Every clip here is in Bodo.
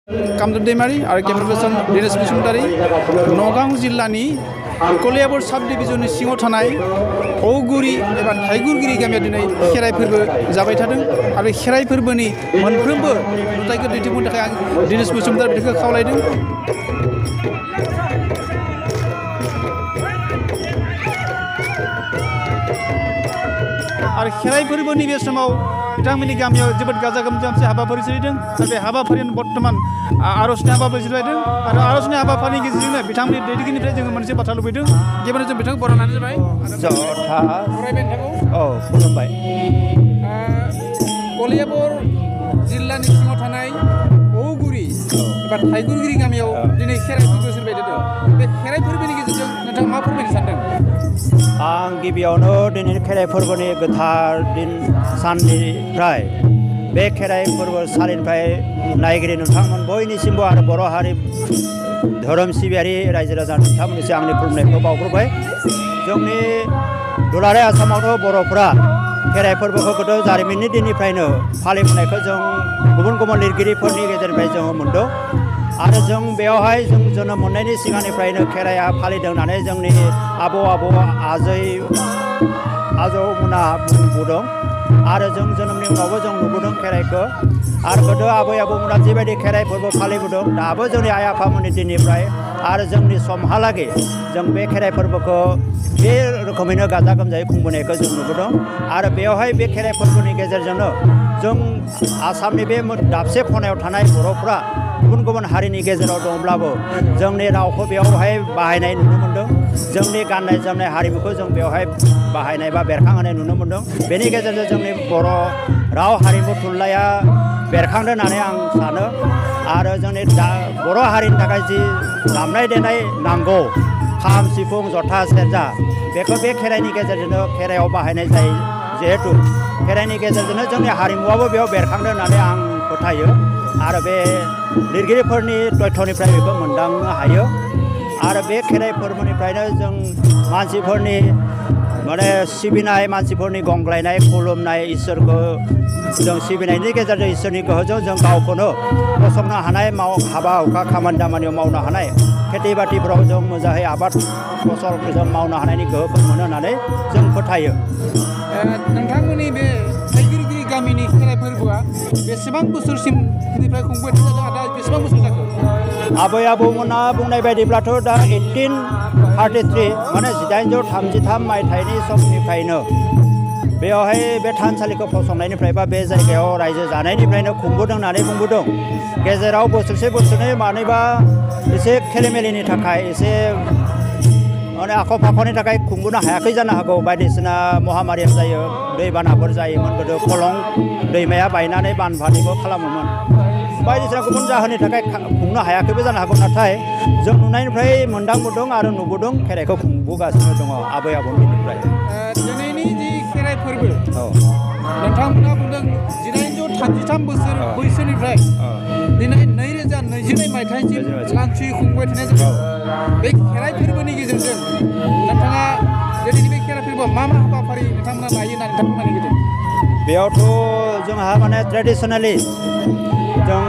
कामदेब दैमारी और केमेरा पार्सन दिनेश बसुमतारी नगाव जिल्लानि कलियाबर साब डिभिजननि सिङाव थानाय औगुरि एबा थाइगुरगिरि गामियाव दिनै खेराइ फोरबो जाबाय थादों आरो खेराइ फोरबोनि मोनफ्रोमबो नुथायखौ दिन्थिफुंनो थाखाय आं दिनेश बसुमतारी बिथांखौ खावलायदों। आरो खेराइ फोरबोनि बे समाव बिथांमोननि गामियाव जोबोद गाजा गोमजायै हाबाफारि सोलिदों आरो बे हाबाफारियानो बर्थमान आर'जनि हाबाफारि सोलिदों आरो आर'जनि हाबाफारिनि गेजेरजोंनो बिथांमोननि दैदेनगिरिनिफ्राय जोङो मोनसे बाथ्रा लुबैदों गिबियावनो जों बिथांखौ बरायनानै जाबाय बरायबाय नोंथांखौ खुलुमबाय। कलियाबर जिल्लानि सिङाव थानाय औगुरि एबा थाइगुरगिरि गामियाव दिनै खेराइ फोरबो सोलिबाय थादों। बे खेराइ फोरबोनि गेजेरजों नोंथाङा मा फोरमायनो सानदों? आं गिबियावनो दिनै खेराइ फोरबोनि गोथार दिन साननिफ्राय बे खेराइ फोरबो सालिनिफ्राय नायगिरि नोंथांमोन बयनिसिमबो आरो बर' हारि धोरोम सिबियारि रायजो राजा नोंथांमोननिसिम आंनि खुलुमनायखौ बावग्रोबाय। जोंनि दुलाराय आसामावथ' बर'फोरा खेराइ फोरबोखौ गोदो जारिमिननि दिननिफ्रायनो फालिबोनायखौ जों गुबुन गुबुन लिरगिरिफोरनि गेजेरनिफ्राय जों मोनदों आरो जों बेयावहाय जों जोनोम मोननायनि सिगांनिफ्रायनो खेराइया फालिदों होननानै जोंनि आबौ आजौमोना बुंबोदों आरो जों जोनोमनि उनावबो जों नुबोदों खेराइखौ आरो गोदो आबै आबौमोना जिबायदि खेराइ फोरबो फालिबोदों दाबो जोंनि आइ आफामोननि दिननिफ्राय आरो जोंनि समहालागै जों बे खेराइ फोरबोखौ बे रोखोमैनो गाजा गोमजायै खुंबोनायखौ जों नुबोदों आरो बेवहाय बे खेराइ फोरबोनि गेजेरजोंनो जों आसामनि बे दाबसे खनायाव थानाय बर'फ्रा गुबुन गुबुन हारिनि गेजेराव दंब्लाबो जोंनि रावखौ बेवहाय बाहायनाय नुनो मोन्दों। जोंनि गाननाय जोमनाय हारिमुखौ जों बेवहाय बाहायनाय बा बेरखांहोनाय नुनो मोन्दों। बेनि गेजेरजों जोंनि बर' राव हारिमु थुनलाइया बेरखांदों होननानै आं सानो आरो जोंनि बर' हारिनि थाखाय जि दामनाय देनाय नांगौ खाम सिफुं जथा सेरजा बेखौ बे खेराइनि गेजेरजोंनो खेराइयाव बाहायनाय जायो जिहेथु खेराइनि गेजेरजोंनो जोंनि हारिमुवाबो बेयाव बेरखांदों होननानै आं फोथायो आरो बे लिरगिरिफोरनि तथ्यनिफ्राय बेखौ मोनदांनो हायो आरो बे खेराइ फोरबोनिफ्रायनो जों मानसिफोरनि माने सिबिनाय मानसिफोरनि गंग्लायनाय खुलुमनाय इसोरखौ जों सिबिनायनि गेजेरजों इसोरनि गोहोजों जों गावखौनो फसंनो हानाय हाबा हुखा खामानि दामानियाव मावनो हानाय खेथि बाथिफ्राव जों मोजाङै आबाद फसलखौ जों मावनो हानायनि गोहोखौ मोनो होननानै जों फोथायो। नोंथांमोननि बे थाइगिरगिरि गामिनि खेराइ फोरबोआ बेसेबां बोसोरसिमनिफ्राय खुंबाय थादों आरो दा बेसेबां बोसोर जाखो? आबै आबौमोना बुंनाय बायदिब्लाथ' दा 1833 माने 1833 मायथाइनि समनिफ्रायनो बेवहाय बे थानसालिखौ फसंनायनिफ्राय बा बे जायगायाव रायजो जानायनिफ्रायनो खुंबोदों होननानै बुंबोदों। गेजेराव बोसोरसे बोसोरनै मानोबा एसे खेलिमेलिनि थाखाय एसे माने आख' फाख'नि थाखाय खुंबोनो हायाखै जानो हागौ। बायदिसिना महामारि जायो दैबानाफोर जायोमोन गोदो खलं दैमाया बायनानै बानभानिबो खालामोमोन बायदिसिना गुबुन जाहोननि थाखाय खुंनो हायाखैबो जानो हागौ। नाथाय जों नुनायनिफ्राय मोनदांबोदों आरो नुबोदों खेराइखौ खुंबोगासिनो दङ आबै आबौनिफ्राय। दिनैनि जि खेराइ फोरबो नोंथांमोना बुंदों 1933 बोसोर बैसोनिफ्राय दिनै 2022 मायथाइसिम लान्थि खुंबाय थानाय जाबाय। बे खेराइ फोरबोनि गेजेरजों नोंथाङा दिनैनि बे खेराइ फोरबोआव मा हाबाफारि नोंथांमोना लायो होननानै नोंथां फोरमायनो नागिरदों? बेयावथ' जोंहा माने ट्रेडिसनेलि जों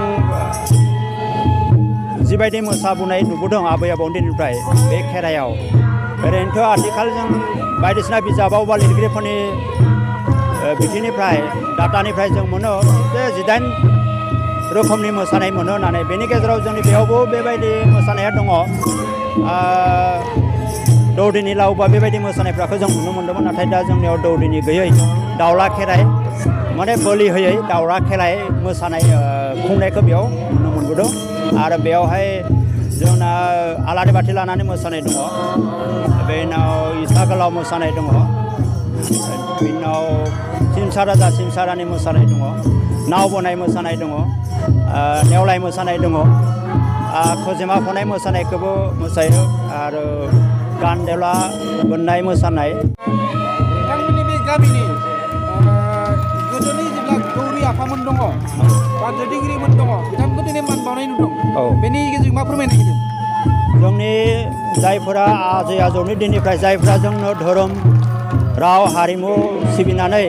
जिबायदि मोसाबोनाय नुबोदों आबै आबौनि दिननिफ्राय बे खेराइयाव ओरैनोथ' आथिखाल जों बायदिसिना बिजाबाव बा लिरगिरिफोरनि बिथिंनिफ्राय डाटानिफ्राय जों मोनो जे 18 रोखोमनि मोसानाय मोनो होननानै। बेनि गेजेराव जोंनि बेयावबो बेबायदि मोसानाया दङ। दौदिनि लाव बा बेबायदि मोसानायफोरखौ जों नुनो मोन्दोंमोन नाथाय दा जोंनियाव दौदिनि गैयै दावला खेराइ माने बोलि होयै दावला खेराइ मोसानाय खुंनायखौ बेयाव नुनो मोनबोदों आरो बेयावहाय जोंना आलारि बाथि लानानै मोसानाय दङ। बेनि उनाव इसा गोलाव मोसानाय दङ। बेनि उनाव सिमसा राजा सिमसा रानि मोसानाय दङ। नाव बोनाय मोसानाय दङ। नेवलाय मोसानाय दङ। खजिमा फनाय मोसानायखौबो मोसायो आरो गानदेला बोननाय मोसानाय। नोंथांमोननि बे गामिनि गोदोनि जेब्ला गौरी आफामोन दङ बा दैदेनगिरिमोन दङ बिथांमोनखौ दिनै मान बावनाय नुदों। बेनि गेजेरजों मा फोरमायनो नागिरदों? जोंनि जायफोरा आजै आजौनि दिननिफ्राय जायफोरा जोंनो धोरोम राव हारिमु सिबिनानै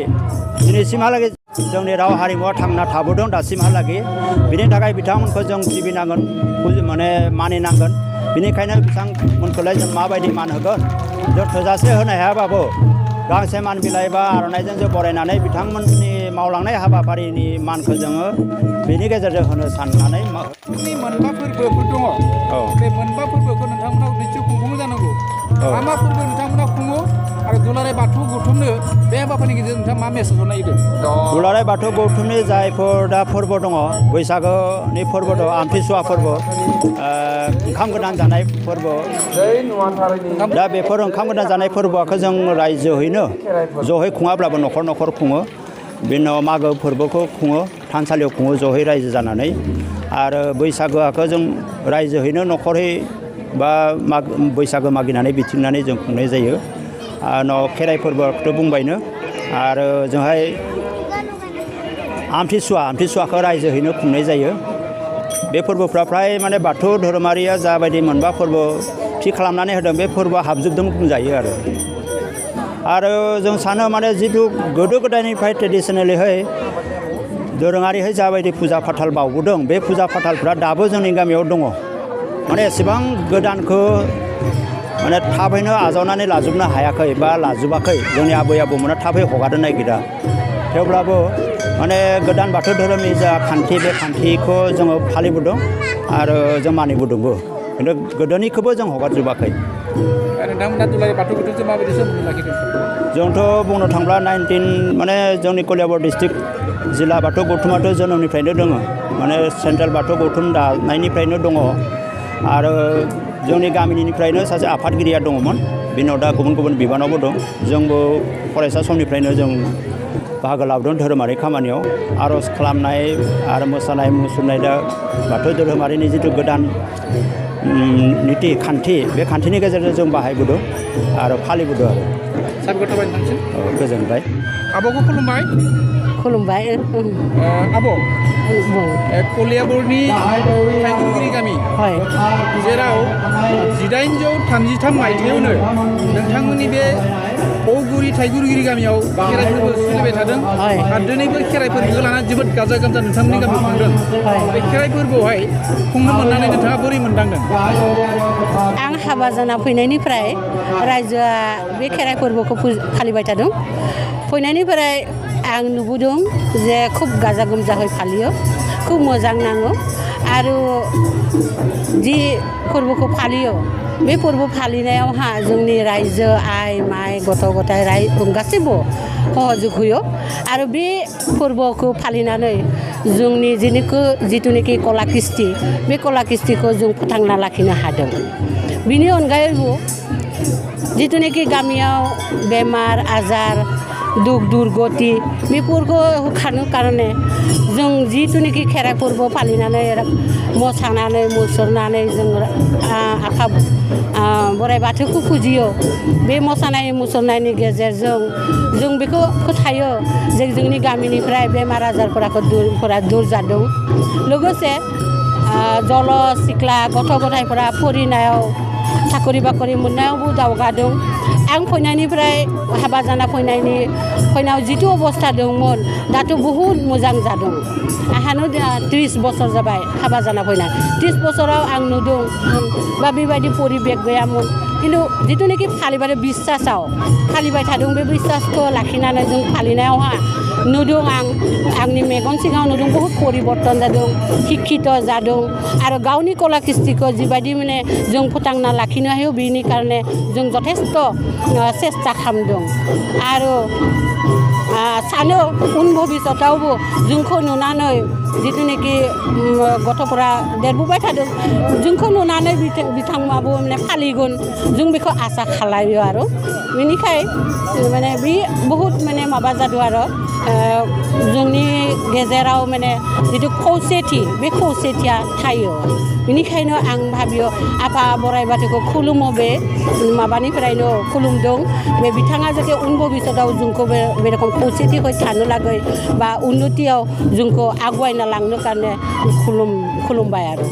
दिनैसिमहालागै जोंनि राव हारिमुवा थांना थाबोदों दासिमहालागै बिनि थाखाय बिथांमोनखौ जों सिबिनांगोन माने मानिनांगोन बिनिखायनो बिथांमोनखौलाय जों माबायदि मान होगोन जों थोजासे होनो हायाबाबो गांसे मान बिलाइ बा आर'नाइजों जों बरायनानै बिथांमोननि मावलांनाय हाबाफारिनि मानखौ जोङो बेनि गेजेरजों होनो साननानै मोनबा फोरबोफोर दङ बे मोनबा फोरबोखौ नोंथांमोना निश्चय खुंफुङो जानांगौ मा मा फोरबो नोंथांमोना खुङो आरो दुलाराय बाथौ गौथुमनो बे हाबाफारिनि गेजेरजों नोंथाङा मा मेसेज हरनो नागिरदों दुलाराय बाथौ गौथुमनि जायफोर दा फोरबो दङ बैसागोनि फोरबो दं आमथिसुवा फोरबो ओंखाम गोदान जानाय फोरबो दा बेफोर ओंखाम गोदान जानाय फोरबोखौ जों रायजोहैनो ज'है खुङाब्लाबो न'खर न'खर खुङो बिनि उनाव मागो फोरबोखौ खुङो थानसालियाव खुङो ज'है रायजो जानानै आरो बैसागोखौ जों रायजोहैनो न'खरै बा बैसागो मागिनानै बिथिंनानै जों खुंनाय जायो उनाव खेराइ फोरबोखौथ' बुंबायनो आरो जोंहाय आमथिसुवाखौ रायजोहैनो खुंनाय जायो बे फोरबोफ्रा फ्राय माने बाथौ धोरोमारिया जाबायदि मोनबा फोरबो थि खालामनानै होदों बे फोरबोआ हाबजोबदों बुंजायो आरो जों सानो माने जिथु गोदो गोदायनिफ्राय ट्रेडिसनेलिहै दोरोङारिहै जाबायदि फुजा फाथाल बावबोदों बे फुजा फाथालफ्रा दाबो जोंनि गामियाव दङ माने एसेबां गोदानखौ माने थाबैनो आजावनानै लाजोबनो हायाखै बा लाजोबाखै जोंनि आबै आबौमोना थाबै हगारनो नागिरा थेवब्लाबो माने गोदान बाथौ धोरोमनि जा खान्थि बे खान्थिखौ जोङो फालिबोदों आरो जों मानिबोदोंबो खिन्थु गोदोनिखौबो जों हगारजोबाखै नोंथांमोना दुलाराय बाथौ गौथुमजों माबायदि सोमोन्दो लाखिदों जोंथ' बुंनो थांब्ला माने जोंनि कलियाबर डिस्ट्रिक्ट जिल्ला बाथौ गौथुमाथ' जोनोमनिफ्रायनो दङ माने सेन्ट्रेल बाथौ गौथुम दानायनिफ्रायनो दङ आरो जोंनि गामिनिफ्रायनो सासे आफादगिरिया दङमोन बिनि उनाव दा गुबुन गुबुन बिबानावबो दं जोंबो फरायसा समनिफ्रायनो जों बाहागो लाबोदों धोरोमारि खामानियाव आर'ज खालामनाय आरो मोसानाय मुसुरनाय दा बाथौ धोरोमारिनि जिथु गोदान निति खान्थि बे खान्थिनि गेजेरजों जों बाहायबोदों आरो फालिबोदों आरो साबायखर थाबाय नोंथांसिम गोजोनबाय आब'खौ खुलुमबाय आब' कलियाबरनि थाइगुरगिरि गामि जेराव 1833 मायथाइयावनो नोंथांमोननि बे औगुरि थाइगुरगिरि गामियाव खेराइ फोरबो सोलिबाय थादों आरो दिनैबो खेराइ फोरबोखौ लानानै जोबोद गाजा गोमजा नोंथांमोननि गामियाव खुंदों बे खेराइ फोरबोआवहाय खुंनो मोननानै नोंथाङा बोरै मोनदांदों आं हाबा जाना फैनायनिफ्राय रायजोआ बे खेराइ फोरबोखौ फालिबाय थादों फैनायनिफ्राय आं नुबोदों जे खुब गाजा गोमजायै फालियो खुब मोजां नाङो आरो जि फोरबोखौ फालियो बे फोरबो फालिनायावहा जोंनि रायजो आइ माइ गथ' गथाय गासैबो सहयोग होयो आरो बे फोरबोखौ फालिनानै जोंनि जिथुनिखि कला कृष्टि बे कला कृष्टिखौ जों फोथांना लाखिनो हादों बिनि अनगायैबो जिथुनिखि गामियाव बेमार आजार दुख दुर्गति बेफोरखौ होखारनो कारणे जों जिथुनिखि खेराइ फोरबो फालिनानै मोसानानै मुसुरनानै जों आफा बोराइ बाथौखौ फुजियो बे मोसानाय मुसुरनायनि गेजेरजों जों बेखौ फोथायो जे जोंनि गामिनिफ्राय बेमार आजारफोरा दूर जादों लोगोसे जल सिख्ला गथ' गथायफोरा फरायनायाव साखरि बाखरि मोननायावबो दावगादों आं फैनायनिफ्राय हाबा जाना फैनायाव जिथु अबस्था दंमोन दाथ' बहुद मोजां जादों आंहानो 30 बोसोर जाबाय हाबा जाना फैनाय 30 बोसोराव आं नुदों बा बेबायदि परिबेक गैयामोन खिन्थु जिथुनिखि फालिबाय बिश्वासाव फालिबाय थादों बे बिश्वासखौ लाखिनानै जों फालिनायावहा नुदों आंनि मेगन सिगाङाव नुदों बहुद परिबर्तन जादों शिक्षित जादों आरो गावनि कला कृष्टिखौ जिबायदि माने जों फोथांना लाखिनो हायो बेनि कारणे जों जथेस्थ सेस्था खालामदों आरो सानो उन भबिष्यतावबो जोंखौ नुनानै जिथुनिखि गथ'फोरा देरबोबाय थादों जोंखौ नुनानै बिथांमोनाबो माने फालिगोन जों बेखौ आसा खालायो आरो बेनिखायनो माने बे बहुद माने माबा जादों आरो जोंनि गेजेराव माने जिथु खौसेथि बे खौसेथिया थायो बेनिखायनो आं भाबियो आफा बोराइ बाथौखौ खुलुमो बे माबानिफ्रायनो खुलुमदों बे बिथाङा जाहाथे उन भबिष्यताव जोंखौ बे रखम खौसेथिखौ थानो लागै बा उन्नतियाव जोंखौ आगुवायना लांनो कारणे खुलुमबाय आरो